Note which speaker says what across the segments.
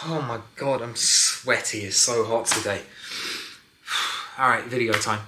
Speaker 1: Oh my god, I'm sweaty. It's so hot today. Alright, video time.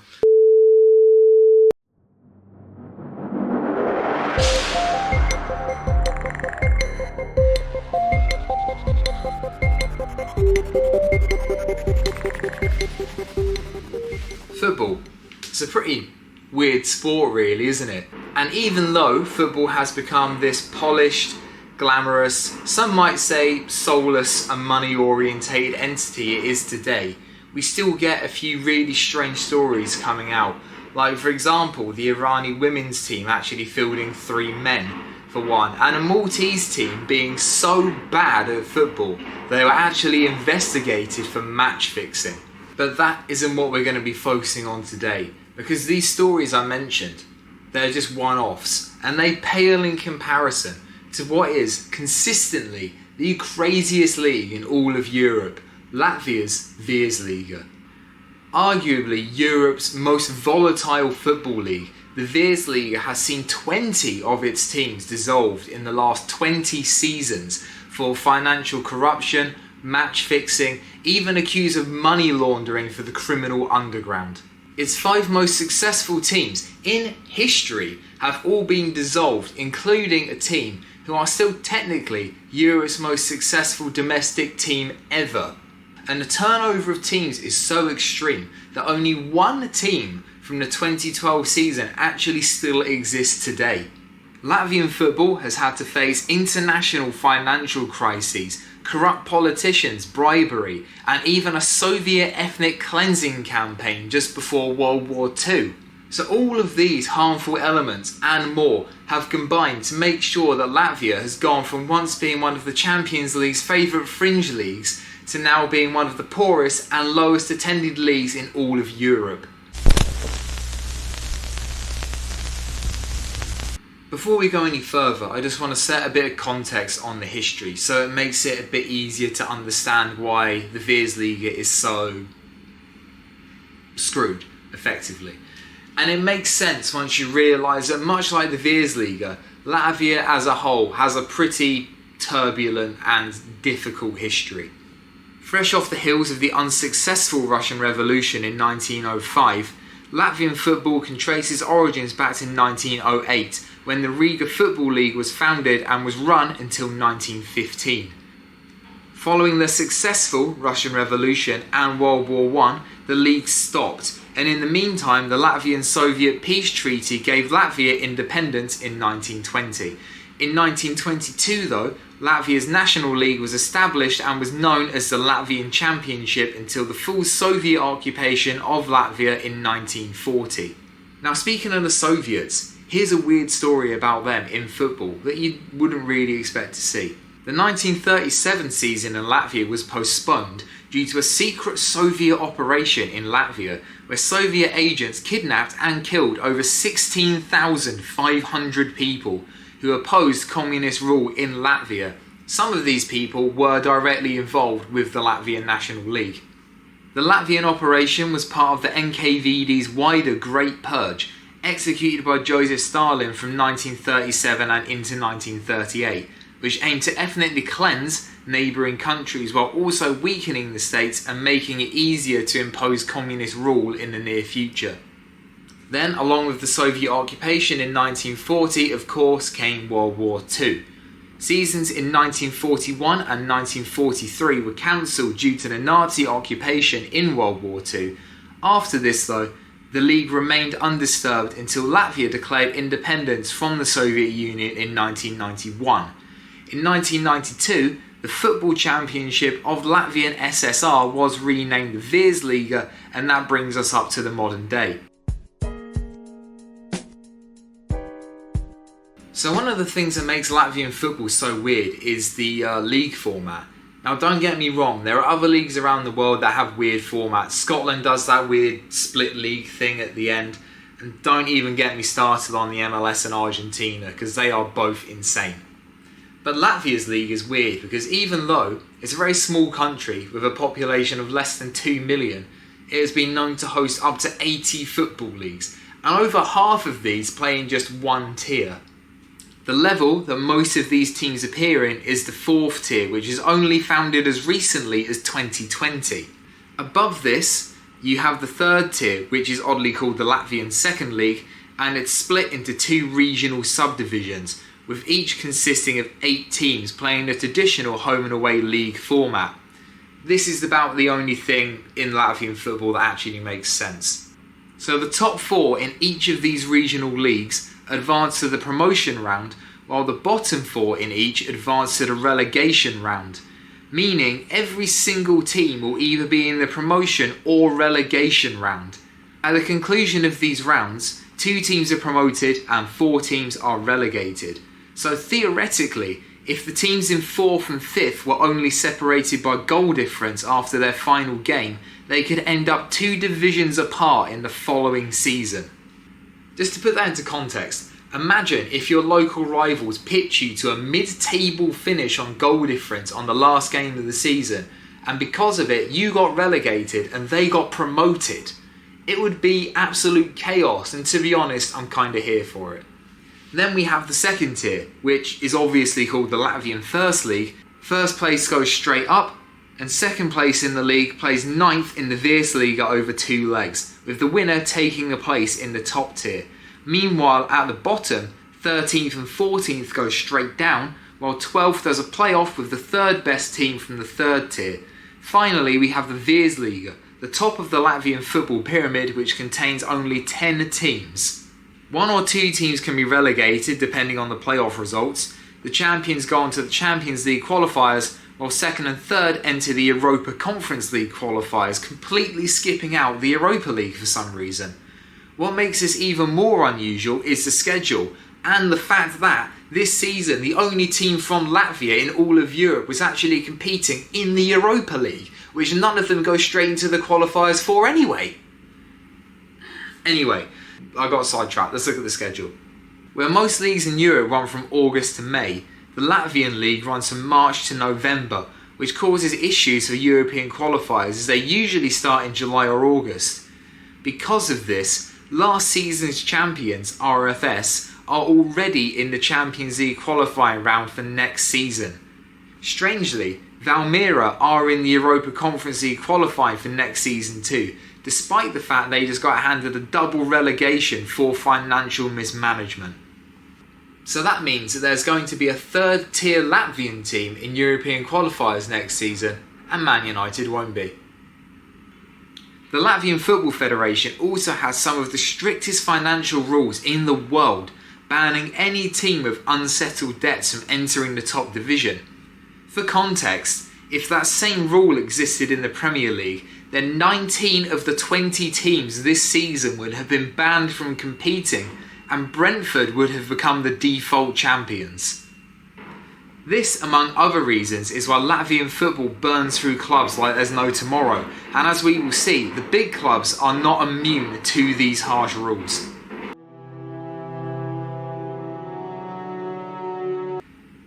Speaker 1: Football. It's a pretty weird sport really, isn't it? And even though football has become this polished, glamorous, some might say soulless and money-orientated entity it is today, we still get a few really strange stories coming out. Like for example, the Irani women's team actually fielding 3 men for one, and a Maltese team being so bad at football they were actually investigated for match fixing. But that isn't what we're going to be focusing on today, because these stories I mentioned, they're just one-offs, and they pale in comparison to what is consistently the craziest league in all of Europe, Latvia's Virslīga. Arguably Europe's most volatile football league, the Virslīga has seen 20 of its teams dissolved in the last 20 seasons for financial corruption, match fixing, even accused of money laundering for the criminal underground. Its 5 most successful teams in history have all been dissolved, including a team who are still technically Europe's most successful domestic team ever. And the turnover of teams is so extreme that only one team from the 2012 season actually still exists today. Latvian football has had to face international financial crises, corrupt politicians, bribery, and even a Soviet ethnic cleansing campaign just before World War II. So all of these harmful elements and more have combined to make sure that Latvia has gone from once being one of the Champions League's favourite fringe leagues to now being one of the poorest and lowest attended leagues in all of Europe. Before we go any further, I just want to set a bit of context on the history so it makes it a bit easier to understand why the Virslīga is so screwed, effectively. And it makes sense once you realise that much like the Virslīga, Latvia as a whole has a pretty turbulent and difficult history. Fresh off the heels of the unsuccessful Russian Revolution in 1905, Latvian football can trace its origins back to 1908, when the Riga Football League was founded and was run until 1915. Following the successful Russian Revolution and World War I, the league stopped, and in the meantime the Latvian-Soviet peace treaty gave Latvia independence in 1920. In 1922 though, Latvia's national league was established and was known as the Latvian Championship until the full Soviet occupation of Latvia in 1940. Now speaking of the Soviets, here's a weird story about them in football that you wouldn't really expect to see. The 1937 season in Latvia was postponed due to a secret Soviet operation in Latvia where Soviet agents kidnapped and killed over 16,500 people who opposed communist rule in Latvia. Some of these people were directly involved with the Latvian National League. The Latvian operation was part of the NKVD's wider Great Purge, executed by Joseph Stalin from 1937 and into 1938, which aimed to ethnically cleanse neighbouring countries while also weakening the states and making it easier to impose communist rule in the near future. Then, along with the Soviet occupation in 1940, of course, came World War II. Seasons in 1941 and 1943 were cancelled due to the Nazi occupation in World War II. After this, though, the league remained undisturbed until Latvia declared independence from the Soviet Union in 1991. In 1992, the football championship of Latvian SSR was renamed the Virslīga, and that brings us up to the modern day. So one of the things that makes Latvian football so weird is the league format. Now don't get me wrong, there are other leagues around the world that have weird formats. Scotland does that weird split league thing at the end, and don't even get me started on the MLS and Argentina because they are both insane. But Latvia's league is weird because even though it's a very small country with a population of less than 2 million, it has been known to host up to 80 football leagues, and over half of these play in just one tier. The level that most of these teams appear in is the 4th tier, which is only founded as recently as 2020. Above this, you have the 3rd tier, which is oddly called the Latvian 2nd League, and it's split into 2 regional subdivisions, with each consisting of 8 teams playing the traditional home and away league format. This is about the only thing in Latvian football that actually makes sense. So the top 4 in each of these regional leagues advance to the promotion round, while the bottom 4 in each advance to the relegation round, meaning every single team will either be in the promotion or relegation round. At the conclusion of these rounds, 2 teams are promoted and 4 teams are relegated. So theoretically, if the teams in 4th and 5th were only separated by goal difference after their final game, they could end up 2 divisions apart in the following season. Just to put that into context, imagine if your local rivals pitch you to a mid-table finish on goal difference on the last game of the season, and because of it you got relegated and they got promoted. It would be absolute chaos, and to be honest, I'm kinda here for it. Then we have the 2nd tier, which is obviously called the Latvian 1st League. First place goes straight up, and 2nd place in the league plays 9th in the Virslīga over 2 legs, with the winner taking a place in the top tier. Meanwhile, at the bottom, 13th and 14th go straight down, while 12th does a playoff with the 3rd best team from the 3rd tier. Finally, we have the Virslīga, the top of the Latvian football pyramid, which contains only 10 teams. 1 or 2 teams can be relegated depending on the playoff results. The champions go on to the Champions League qualifiers, while 2nd and 3rd enter the Europa Conference League qualifiers, completely skipping out the Europa League for some reason. What makes this even more unusual is the schedule, and the fact that this season the only team from Latvia in all of Europe was actually competing in the Europa League, which none of them go straight into the qualifiers for anyway. Anyway, I got sidetracked. Let's look at the schedule. Where most leagues in Europe run from August to May, the Latvian league runs from March to November, which causes issues for European qualifiers as they usually start in July or August. Because of this, last season's champions, RFS, are already in the Champions League qualifying round for next season. Strangely, Valmiera are in the Europa Conference League qualifying for next season too, despite the fact they just got handed a double relegation for financial mismanagement. So that means that there's going to be a 3rd tier Latvian team in European qualifiers next season, and Man United won't be. The Latvian Football Federation also has some of the strictest financial rules in the world, banning any team with unsettled debts from entering the top division. For context, if that same rule existed in the Premier League, then 19 of the 20 teams this season would have been banned from competing, and Brentford would have become the default champions. This, among other reasons, is why Latvian football burns through clubs like there's no tomorrow, and as we will see, the big clubs are not immune to these harsh rules.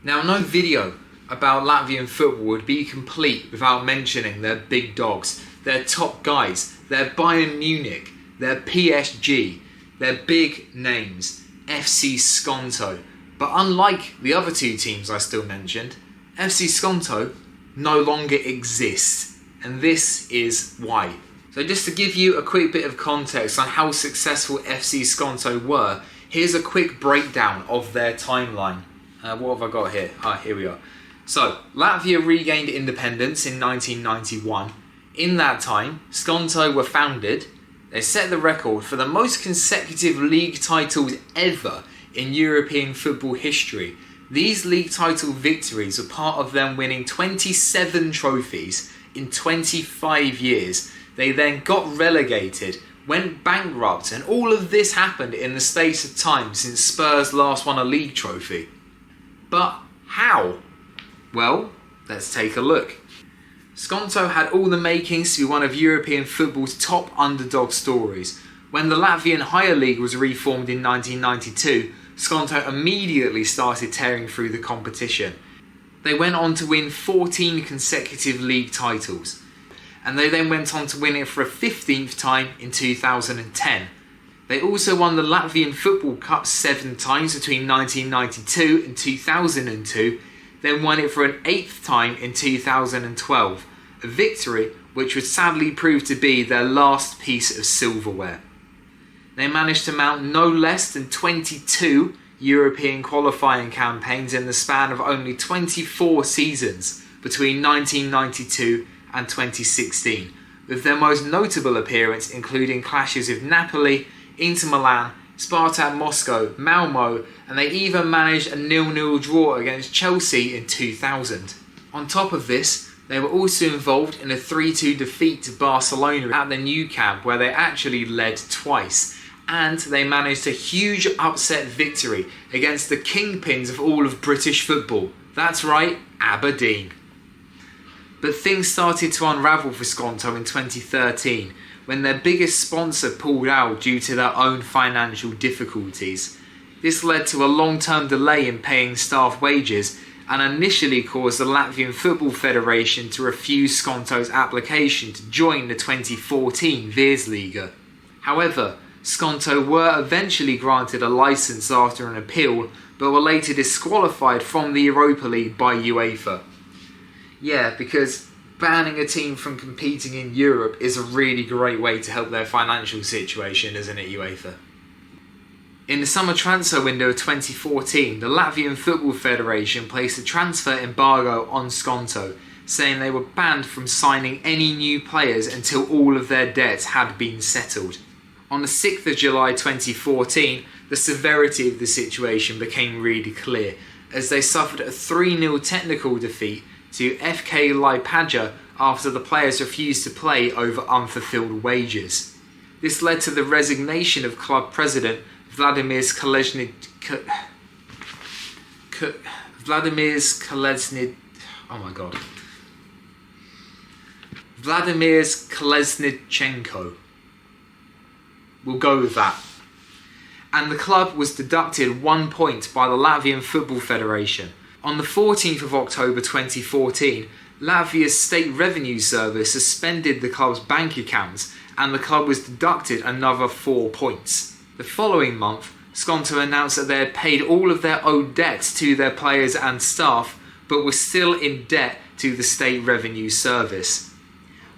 Speaker 1: Now, no video about Latvian football would be complete without mentioning their big dogs, their top guys, their Bayern Munich, their PSG, their big names, FC Sonto. But unlike the other 2 teams I still mentioned, FC Sonto no longer exists, and this is why. So just to give you a quick bit of context on how successful FC Sonto were, here's a quick breakdown of their timeline. What have I got here? Here we are. So, Latvia regained independence in 1991. In that time, Sonto were founded. They set the record for the most consecutive league titles ever in European football history. These league title victories were part of them winning 27 trophies in 25 years. They then got relegated, went bankrupt, and all of this happened in the space of time since Spurs last won a league trophy. But how? Well, let's take a look. Sonto had all the makings to be one of European football's top underdog stories. When the Latvian higher league was reformed in 1992, Sonto immediately started tearing through the competition. They went on to win 14 consecutive league titles, and they then went on to win it for a 15th time in 2010. They also won the Latvian Football Cup 7 times between 1992 and 2002, then won it for an 8th time in 2012, a victory which would sadly prove to be their last piece of silverware. They managed to mount no less than 22 European qualifying campaigns in the span of only 24 seasons between 1992 and 2016, with their most notable appearance including clashes with Napoli, Inter Milan, Spartak Moscow, Malmo, and they even managed a 0-0 draw against Chelsea in 2000. On top of this, they were also involved in a 3-2 defeat to Barcelona at the Nou Camp, where they actually led twice, and they managed a huge upset victory against the kingpins of all of British football. That's right, Aberdeen. But things started to unravel for Sonto in 2013, when their biggest sponsor pulled out due to their own financial difficulties. This led to a long-term delay in paying staff wages and initially caused the Latvian Football Federation to refuse Sonto's application to join the 2014 Virslīga. However, Sonto were eventually granted a licence after an appeal, but were later disqualified from the Europa League by UEFA. Yeah, because banning a team from competing in Europe is a really great way to help their financial situation, isn't it, UEFA? In the summer transfer window of 2014, the Latvian Football Federation placed a transfer embargo on Sonto, saying they were banned from signing any new players until all of their debts had been settled. On the 6th of July 2014, the severity of the situation became really clear, as they suffered a 3-0 technical defeat to FK Liepāja after the players refused to play over unfulfilled wages. This led to the resignation of club president Vladimir Kalesnid. Vladimir Kalesnitchenko. We'll go with that. And the club was deducted 1 point by the Latvian Football Federation. On the 14th of October 2014, Latvia's State Revenue Service suspended the club's bank accounts and the club was deducted another 4 points. The following month, Sonto announced that they had paid all of their owed debts to their players and staff, but were still in debt to the State Revenue Service.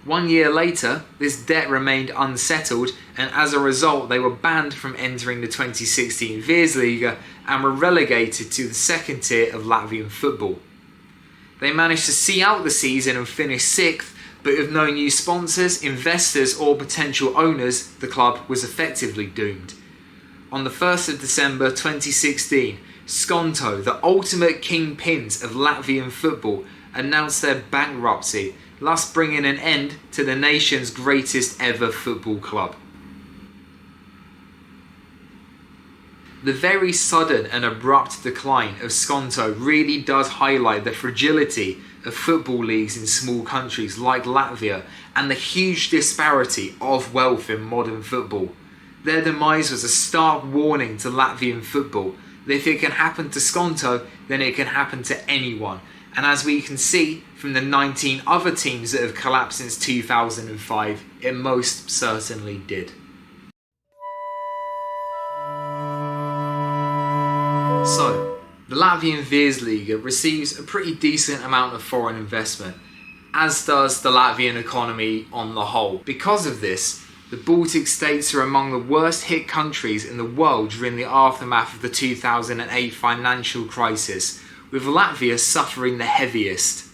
Speaker 1: 1 year later, this debt remained unsettled, and as a result they were banned from entering the 2016 Virslīga and were relegated to the second tier of Latvian football. They managed to see out the season and finish 6th, but with no new sponsors, investors or potential owners, the club was effectively doomed. On the 1st of December 2016, Sonto, the ultimate kingpins of Latvian football, announced their bankruptcy, thus bringing an end to the nation's greatest ever football club. The very sudden and abrupt decline of Sonto really does highlight the fragility of football leagues in small countries like Latvia and the huge disparity of wealth in modern football. Their demise was a stark warning to Latvian football that if it can happen to Sonto, then it can happen to anyone. And as we can see from the 19 other teams that have collapsed since 2005, it most certainly did. So, the Latvian Virslīga receives a pretty decent amount of foreign investment, as does the Latvian economy on the whole. Because of this, the Baltic states are among the worst hit countries in the world during the aftermath of the 2008 financial crisis, with Latvia suffering the heaviest.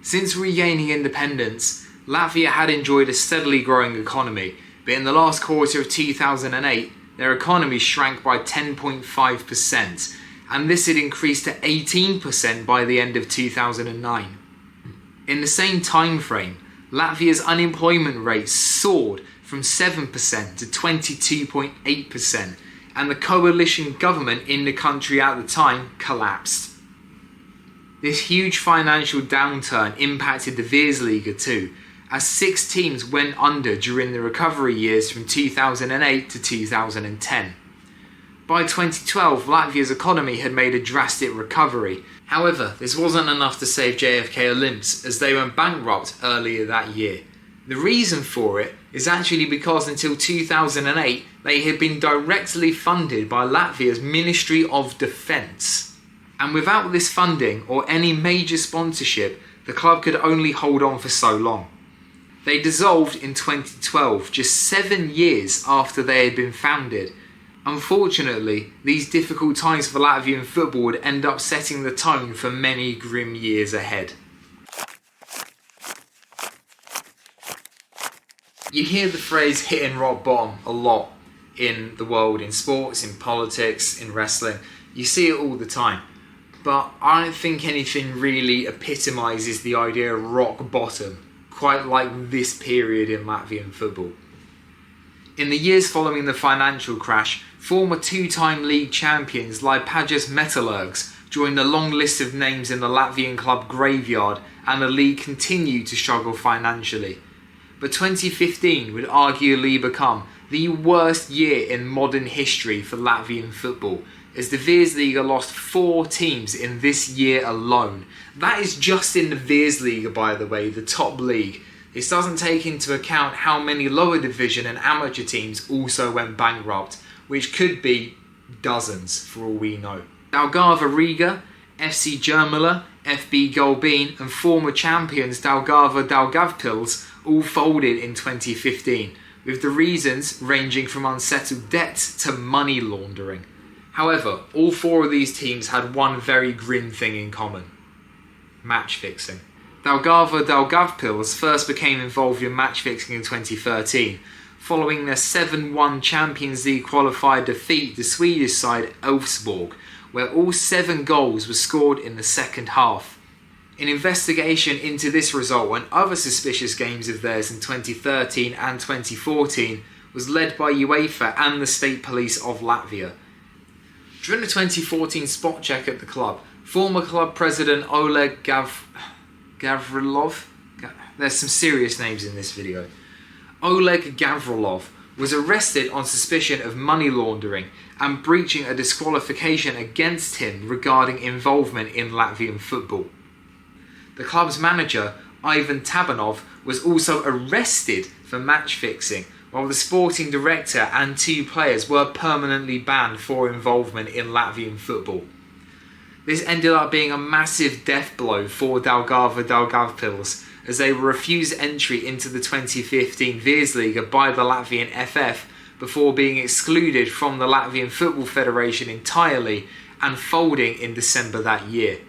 Speaker 1: Since regaining independence, Latvia had enjoyed a steadily growing economy, but in the last quarter of 2008, their economy shrank by 10.5%, and this had increased to 18% by the end of 2009. In the same time frame, Latvia's unemployment rate soared from 7% to 22.8%, and the coalition government in the country at the time collapsed. This huge financial downturn impacted the Virslīga too, as 6 teams went under during the recovery years from 2008 to 2010. By 2012, Latvia's economy had made a drastic recovery. However, this wasn't enough to save JFK Olymps, as they went bankrupt earlier that year. The reason for it is actually because until 2008 they had been directly funded by Latvia's Ministry of Defence. And without this funding or any major sponsorship, the club could only hold on for so long. They dissolved in 2012, just 7 years after they had been founded. Unfortunately, these difficult times for Latvian football would end up setting the tone for many grim years ahead. You hear the phrase hitting rock bottom a lot in the world, in sports, in politics, in wrestling. You see it all the time. But I don't think anything really epitomises the idea of rock bottom quite like this period in Latvian football. In the years following the financial crash, former two-time league champions Latvijas Metalurgs joined the long list of names in the Latvian club graveyard, and the league continued to struggle financially. But 2015 would arguably become the worst year in modern history for Latvian football, as the Virslīga lost 4 teams in this year alone. That is just in the Virslīga, by the way, the top league. This doesn't take into account how many lower division and amateur teams also went bankrupt, which could be dozens for all we know. Daugava Riga, FC Jurmala, FB Golbīn and former champions Daugava Daugavpils all folded in 2015, with the reasons ranging from unsettled debts to money laundering. However, all 4 of these teams had one very grim thing in common: match fixing. Daugava Daugavpils first became involved in match fixing in 2013, following their 7-1 Champions League qualified defeat to Swedish side Elfsborg, where all 7 goals were scored in the second half. An investigation into this result and other suspicious games of theirs in 2013 and 2014 was led by uefa and the state police of Latvia. During the 2014 spot check at the club, former club president Oleg Gavrilov, there's some serious names in this video, Oleg Gavrilov was arrested on suspicion of money laundering and breaching a disqualification against him regarding involvement in Latvian football. The club's manager, Ivan Tabanov, was also arrested for match fixing, while the sporting director and 2 players were permanently banned for involvement in Latvian football. This ended up being a massive death blow for Daugava Daugavpils, as they were refused entry into the 2015 Virslīga by the Latvian FF before being excluded from the Latvian Football Federation entirely and folding in December that year.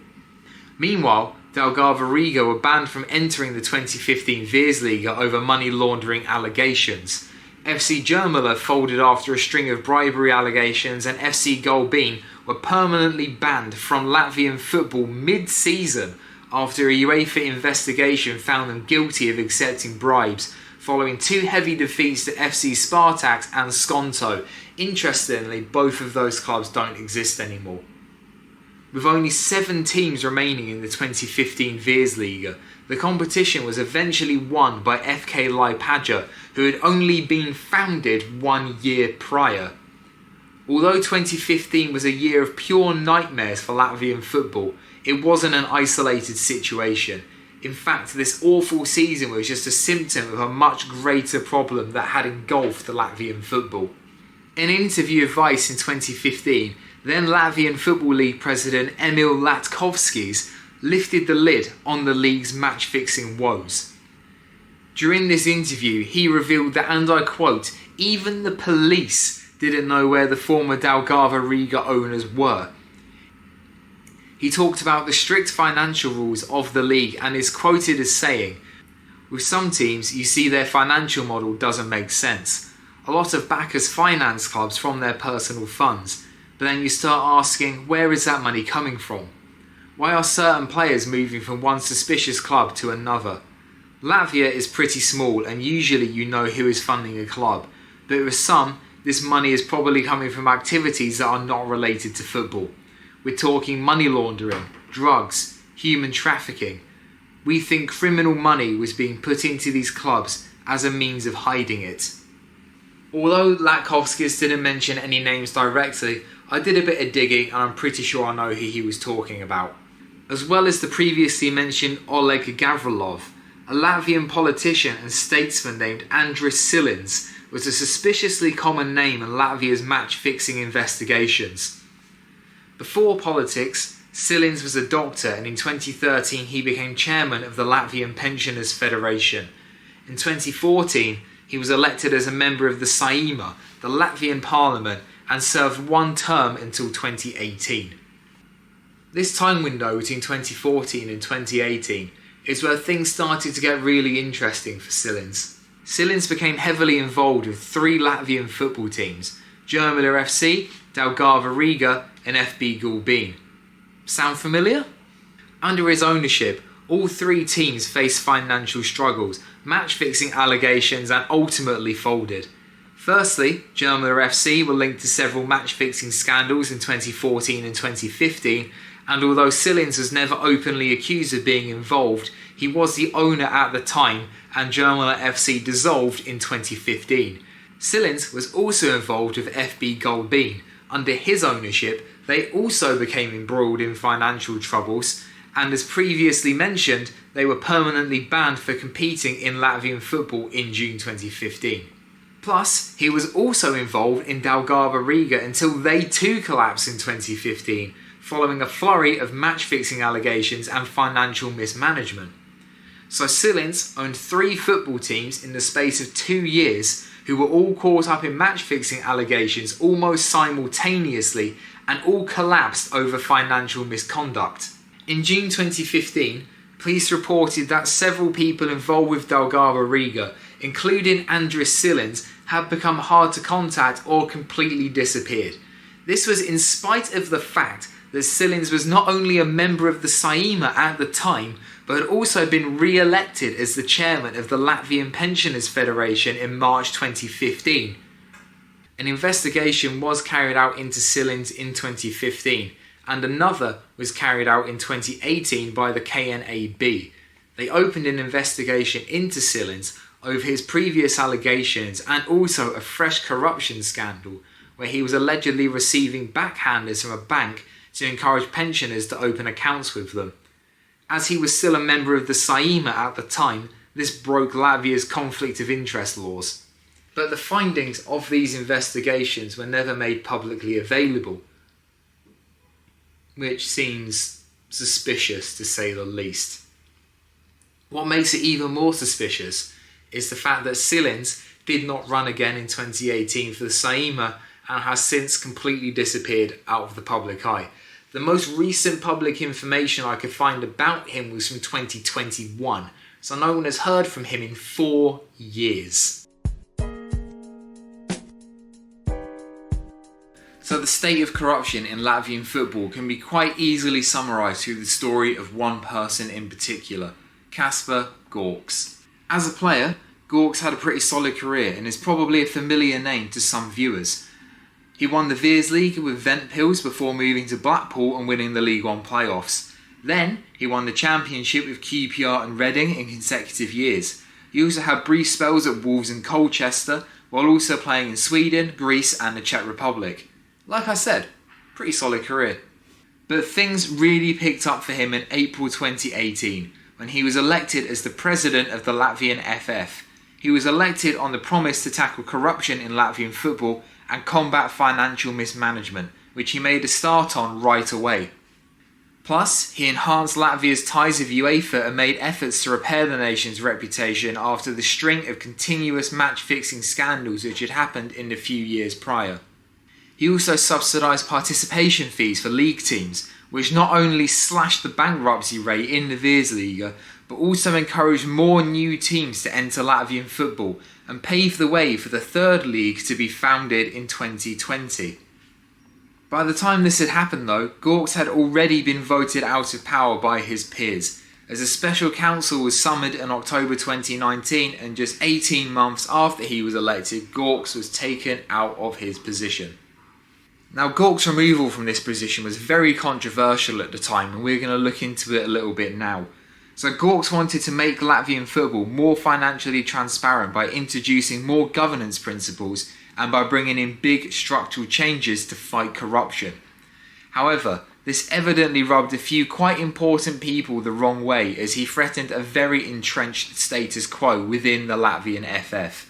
Speaker 1: Meanwhile, Daugava Riga were banned from entering the 2015 Virslīga over money laundering allegations. FC Jurmala folded after a string of bribery allegations, and FC Golbīn were permanently banned from Latvian football mid-season after a uefa investigation found them guilty of accepting bribes, following 2 heavy defeats to FC Spartaks and Sonto. Interestingly, both of those clubs don't exist anymore. With only 7 teams remaining in the 2015 Virslīga, the competition was eventually won by FK Latvija, who had only been founded 1 year prior. Although 2015 was a year of pure nightmares for Latvian football, it wasn't an isolated situation. In fact, this awful season was just a symptom of a much greater problem that had engulfed the Latvian football. In an interview of Vice in 2015, then Latvian Football League president Emil Latkovskis lifted the lid on the league's match-fixing woes. During this interview, he revealed that, and I quote, "Even the police didn't know where the former Daugava Riga owners were." He talked about the strict financial rules of the league and is quoted as saying, "With some teams, you see their financial model doesn't make sense. A lot of backers finance clubs from their personal funds, but then you start asking, where is that money coming from? Why are certain players moving from one suspicious club to another? Latvia is pretty small and usually you know who is funding a club, but with some, this money is probably coming from activities that are not related to football. We're talking money laundering, drugs, human trafficking. We think criminal money was being put into these clubs as a means of hiding it." Although Latkovskis didn't mention any names directly, I did a bit of digging and I'm pretty sure I know who he was talking about. As well as the previously mentioned Oleg Gavrilov, A Latvian politician and statesman named Andris Silins was a suspiciously common name in Latvia's match-fixing investigations. Before politics, Silins was a doctor, and in 2013 he became chairman of the Latvian Pensioners Federation. In 2014, he was elected as a member of the Saeima, the Latvian parliament, and served one term until 2018. This time window between 2014 and 2018 is where things started to get really interesting for Silins. Silins became heavily involved with three Latvian football teams: Jirmila FC, Daugava Riga and FB Gulbīna. Sound familiar? Under his ownership, all three teams faced financial struggles, match-fixing allegations and ultimately folded. Firstly, Jirmila FC were linked to several match-fixing scandals in 2014 and 2015, and although Silins was never openly accused of being involved, he was the owner at the time, and Jirmila FC dissolved in 2015. Silins was also involved with FB Gulbīna. Under his ownership, they also became embroiled in financial troubles, and as previously mentioned, they were permanently banned for competing in Latvian football in June 2015. Plus, he was also involved in Daugava Riga until they too collapsed in 2015, following a flurry of match-fixing allegations and financial mismanagement. So Silins owned three football teams in the space of 2 years who were all caught up in match-fixing allegations almost simultaneously and all collapsed over financial misconduct. In June 2015, police reported that several people involved with Daugava Riga, including Andris Silins, had become hard to contact or completely disappeared. This was in spite of the fact that Silins was not only a member of the Saeima at the time, but had also been re-elected as the chairman of the Latvian Pensioners Federation in March 2015. An investigation was carried out into Silins in 2015, and another was carried out in 2018 by the KNAB. They opened an investigation into Silins over his previous allegations and also a fresh corruption scandal where he was allegedly receiving backhanders from a bank to encourage pensioners to open accounts with them. As he was still a member of the Saeima at the time, this broke Latvia's conflict of interest laws. But the findings of these investigations were never made publicly available, which seems suspicious to say the least. What makes it even more suspicious is the fact that Silins did not run again in 2018 for the Saeima and has since completely disappeared out of the public eye. The most recent public information I could find about him was from 2021, so no one has heard from him in 4 years. So the state of corruption in Latvian football can be quite easily summarised through the story of one person in particular, Casper Gorks. As a player, Gorkšs had a pretty solid career and is probably a familiar name to some viewers. He won the Virslīga with Ventspils before moving to Blackpool and winning the League One playoffs. Then, he won the Championship with QPR and Reading in consecutive years. He also had brief spells at Wolves and Colchester, while also playing in Sweden, Greece and the Czech Republic. Like I said, pretty solid career. But things really picked up for him in April 2018, when he was elected as the president of the Latvian FF. He was elected on the promise to tackle corruption in Latvian football and combat financial mismanagement, which he made a start on right away. Plus, he enhanced Latvia's ties with uefa and made efforts to repair the nation's reputation after the string of continuous match-fixing scandals which had happened in the few years prior. He also subsidised participation fees for league teams, which not only slashed the bankruptcy rate in the Virslīga, but also encouraged more new teams to enter Latvian football and paved the way for the third league to be founded in 2020. By the time this had happened though, Gorkšs had already been voted out of power by his peers, as a special council was summoned in October 2019 and just 18 months after he was elected, Gorkšs was taken out of his position. Now Gorkšs' removal from this position was very controversial at the time, and we're going to look into it a little bit now. So Gorkšs wanted to make Latvian football more financially transparent by introducing more governance principles and by bringing in big structural changes to fight corruption. However, this evidently rubbed a few quite important people the wrong way, as he threatened a very entrenched status quo within the Latvian FF.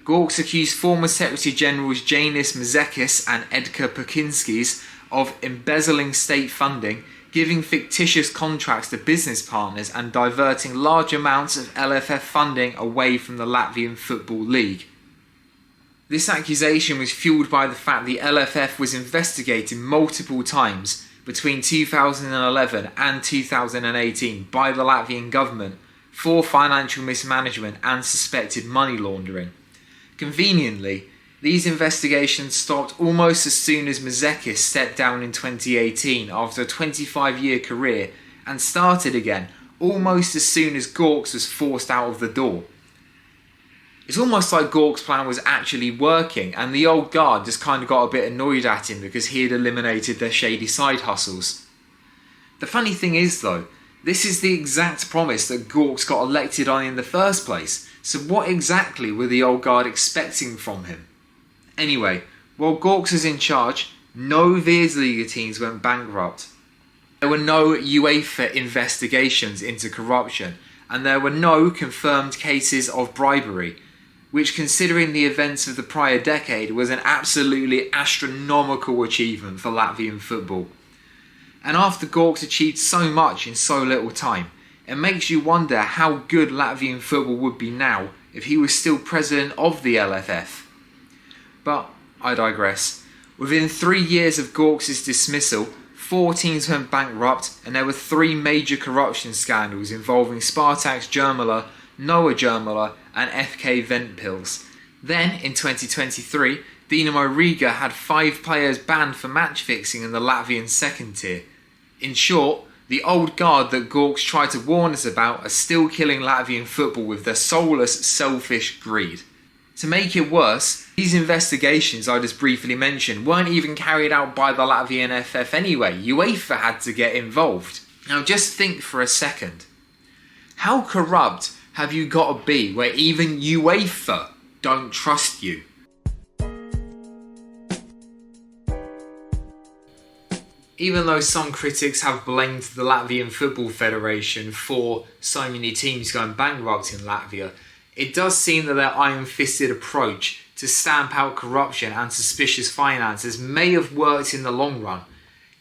Speaker 1: Gorkšs accused former Secretary Generals Jānis Mazekis and Edgar Pakinskis of embezzling state funding, giving fictitious contracts to business partners and diverting large amounts of LFF funding away from the Latvian Football League. This accusation was fueled by the fact the LFF was investigated multiple times between 2011 and 2018 by the Latvian government for financial mismanagement and suspected money laundering. Conveniently, these investigations stopped almost as soon as Mazekis stepped down in 2018 after a 25-year career, and started again almost as soon as Gorkšs was forced out of the door. It's almost like Gorkšs' plan was actually working, and the old guard just kind of got a bit annoyed at him because he had eliminated their shady side hustles. The funny thing is though, this is the exact promise that Gorkšs got elected on in the first place, so what exactly were the old guard expecting from him? Anyway, while Gorkšs was in charge, no Virslīga teams went bankrupt. There were no uefa investigations into corruption, and there were no confirmed cases of bribery, which, considering the events of the prior decade, was an absolutely astronomical achievement for Latvian football. And after Gorkšs achieved so much in so little time, it makes you wonder how good Latvian football would be now if he was still president of the LFF. But I digress. Within 3 years of Gorkšs' dismissal, 4 teams went bankrupt, and there were 3 major corruption scandals involving Spartak's Jurmala, Noah Jurmala and FK Ventpils. Then, in 2023, Dinamo Riga had 5 players banned for match fixing in the Latvian second tier. In short, the old guard that Gorkšs tried to warn us about are still killing Latvian football with their soulless, selfish greed. To make it worse, these investigations I just briefly mentioned weren't even carried out by the Latvian FF anyway. UEFA had to get involved. Now just think for a second. How corrupt have you got to be where even UEFA don't trust you? Even though some critics have blamed the Latvian Football Federation for so many teams going bankrupt in Latvia, it does seem that their iron-fisted approach to stamp out corruption and suspicious finances may have worked in the long run,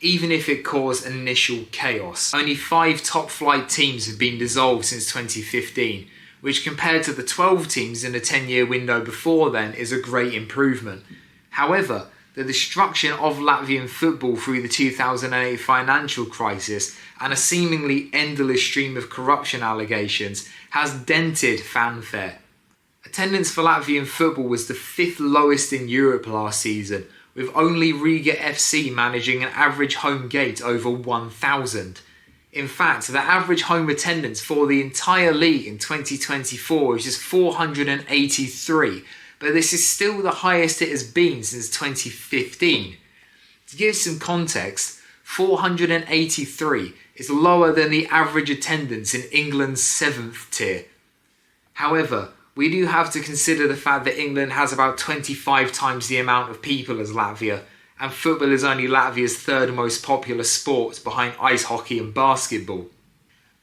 Speaker 1: even if it caused initial chaos. Only 5 top-flight teams have been dissolved since 2015, which compared to the 12 teams in a 10-year window before then is a great improvement. However, the destruction of Latvian football through the 2008 financial crisis and a seemingly endless stream of corruption allegations has dented fanfare. Attendance for Latvian football was the 5th lowest in Europe last season, with only Riga FC managing an average home gate over 1,000. In fact, the average home attendance for the entire league in 2024 is just 483, but this is still the highest it has been since 2015. To give some context, 483 is lower than the average attendance in England's 7th tier. However, we do have to consider the fact that England has about 25 times the amount of people as Latvia, and football is only Latvia's 3rd most popular sport behind ice hockey and basketball.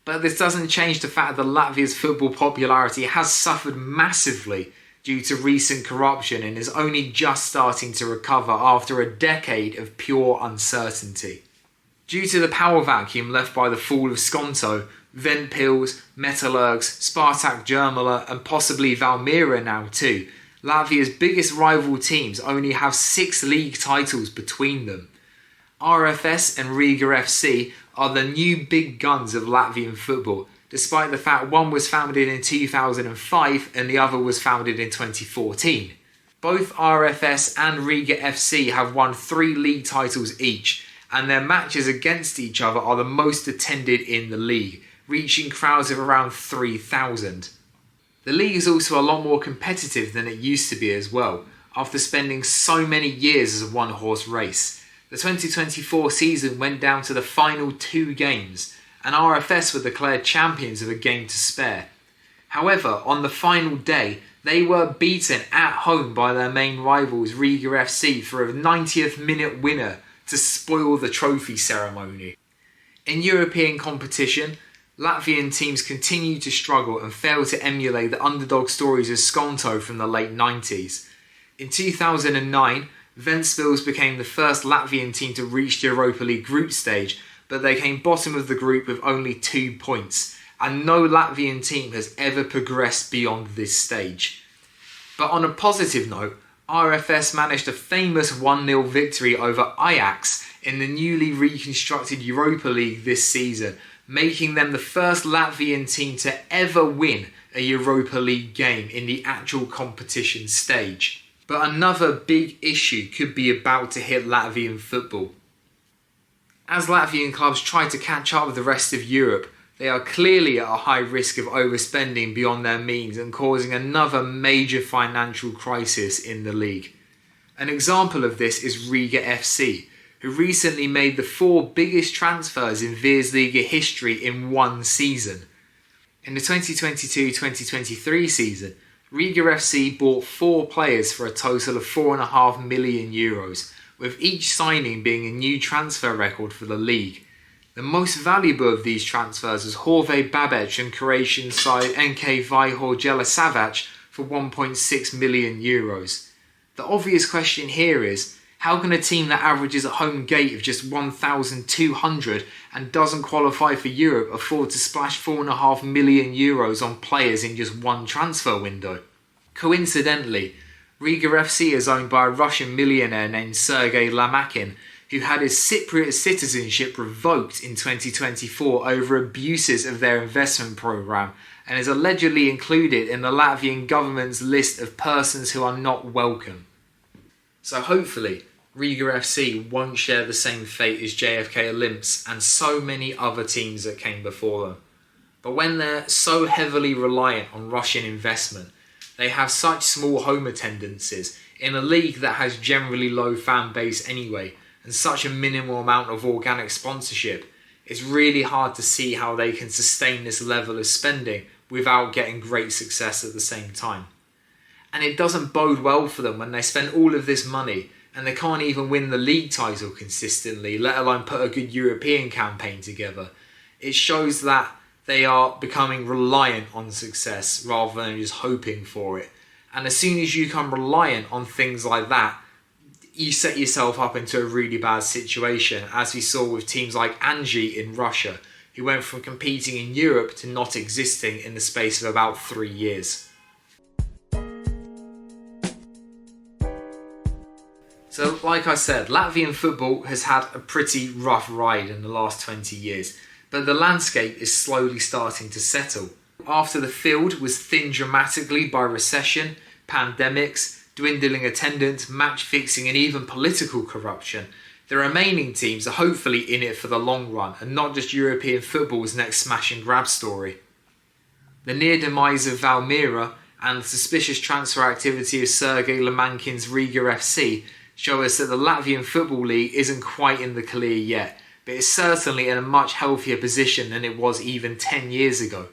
Speaker 1: But this doesn't change the fact that Latvia's football popularity has suffered massively due to recent corruption and is only just starting to recover after a decade of pure uncertainty. Due to the power vacuum left by the fall of Sonto, Ventpils, Metallurgs, Spartak Jurmala and possibly Valmiera now too, Latvia's biggest rival teams only have 6 league titles between them. RFS and Riga FC are the new big guns of Latvian football, despite the fact one was founded in 2005 and the other was founded in 2014. Both RFS and Riga FC have won 3 league titles each, and their matches against each other are the most attended in the league, reaching crowds of around 3,000. The league is also a lot more competitive than it used to be as well, after spending so many years as a one-horse race. The 2024 season went down to the final 2 games, and RFS were declared champions with a game to spare. However, on the final day, they were beaten at home by their main rivals Riga FC for a 90th minute winner to spoil the trophy ceremony. In European competition, Latvian teams continue to struggle and fail to emulate the underdog stories of Sonto from the late 90s. In 2009, Ventspils became the first Latvian team to reach the Europa League group stage, but they came bottom of the group with only 2 points, and no Latvian team has ever progressed beyond this stage. But on a positive note, RFS managed a famous 1-0 victory over Ajax in the newly reconstructed Europa League this season, making them the first Latvian team to ever win a Europa League game in the actual competition stage. But another big issue could be about to hit Latvian football. As Latvian clubs try to catch up with the rest of Europe, they are clearly at a high risk of overspending beyond their means and causing another major financial crisis in the league. An example of this is Riga FC, who recently made the 4 biggest transfers in Virslīga history in one season. In the 2022-2023 season, Riga FC bought 4 players for a total of €4.5 million, with each signing being a new transfer record for the league. The most valuable of these transfers was Jorge Babec and Croatian side NKVD for €1.6 million. The obvious question here is, how can a team that averages a home gate of just 1,200 and doesn't qualify for Europe afford to splash €4.5 million on players in just one transfer window? Coincidentally, Riga FC is owned by a Russian millionaire named Sergei Lamakin, who had his Cypriot citizenship revoked in 2024 over abuses of their investment program, and is allegedly included in the Latvian government's list of persons who are not welcome. So hopefully, Riga FC won't share the same fate as JFK Olymps and so many other teams that came before them. But when they're so heavily reliant on Russian investment, they have such small home attendances in a league that has generally low fan base anyway, and such a minimal amount of organic sponsorship, it's really hard to see how they can sustain this level of spending without getting great success at the same time. And it doesn't bode well for them when they spend all of this money and they can't even win the league title consistently, let alone put a good European campaign together. It shows that they are becoming reliant on success rather than just hoping for it. And as soon as you become reliant on things like that, you set yourself up into a really bad situation, as we saw with teams like Anzhi in Russia, who went from competing in Europe to not existing in the space of about 3 years. So, like I said, Latvian football has had a pretty rough ride in the last 20 years, but the landscape is slowly starting to settle. After the field was thinned dramatically by recession, pandemics, dwindling attendance, match fixing and even political corruption, the remaining teams are hopefully in it for the long run and not just European football's next smash and grab story. The near demise of Valmiera and the suspicious transfer activity of Sergei Lamakin's Riga FC show us that the Latvian Football League isn't quite in the clear yet, but it's certainly in a much healthier position than it was even 10 years ago.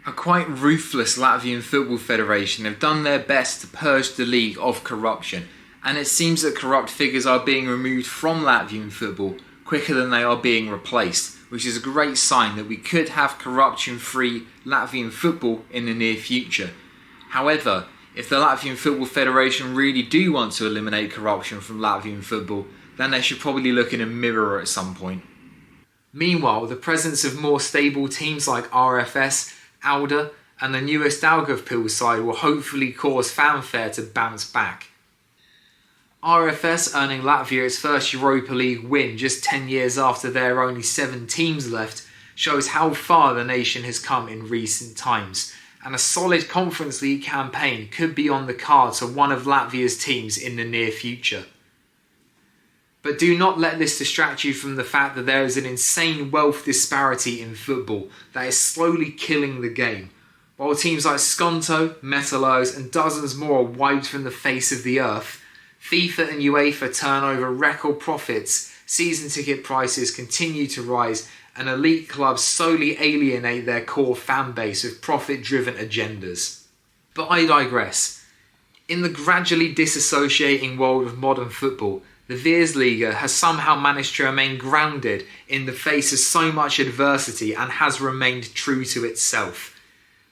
Speaker 1: A quite ruthless Latvian Football Federation have done their best to purge the league of corruption, and it seems that corrupt figures are being removed from Latvian football quicker than they are being replaced, which is a great sign that we could have corruption-free Latvian football in the near future. However, if the Latvian Football Federation really do want to eliminate corruption from Latvian football, then they should probably look in a mirror at some point. Meanwhile, the presence of more stable teams like RFS, Auda and the newest Daugavpils side will hopefully cause fanfare to bounce back. RFS earning Latvia its first Europa League win just 10 years after there are only 7 teams left shows how far the nation has come in recent times, and a solid Conference League campaign could be on the cards for one of Latvia's teams in the near future. But do not let this distract you from the fact that there is an insane wealth disparity in football that is slowly killing the game. While teams like Sonto, Nicolas and dozens more are wiped from the face of the earth, FIFA and UEFA turn over record profits, season ticket prices continue to rise, and elite clubs solely alienate their core fan base with profit-driven agendas. But I digress. In the gradually disassociating world of modern football, The Virslīga has somehow managed to remain grounded in the face of so much adversity and has remained true to itself.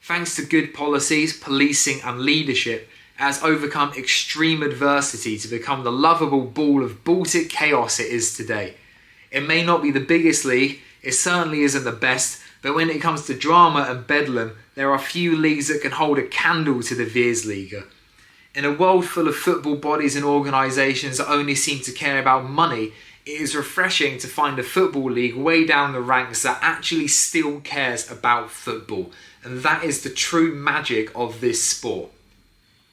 Speaker 1: Thanks to good policies, policing and leadership, it has overcome extreme adversity to become the lovable ball of Baltic chaos it is today. It may not be the biggest league, it certainly isn't the best, but when it comes to drama and bedlam, there are few leagues that can hold a candle to the Virslīga. In a world full of football bodies and organisations that only seem to care about money, it is refreshing to find a football league way down the ranks that actually still cares about football. And that is the true magic of this sport.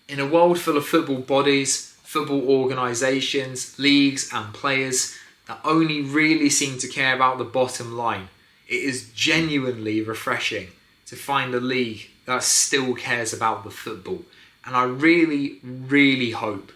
Speaker 1: In a world full of football bodies, football organisations, leagues and players that only really seem to care about the bottom line, it is genuinely refreshing to find a league that still cares about the football. And I really, really hope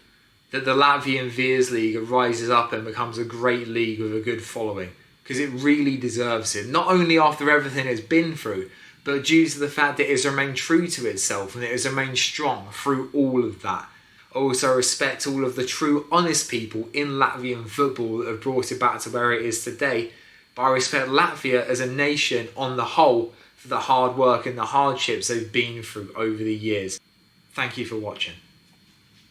Speaker 1: that the Latvian Virslīga rises up and becomes a great league with a good following, because it really deserves it. Not only after everything it's been through, but due to the fact that it has remained true to itself and it has remained strong through all of that. I also respect all of the true, honest people in Latvian football that have brought it back to where it is today. But I respect Latvia as a nation on the whole for the hard work and the hardships they've been through over the years. Thank you for watching.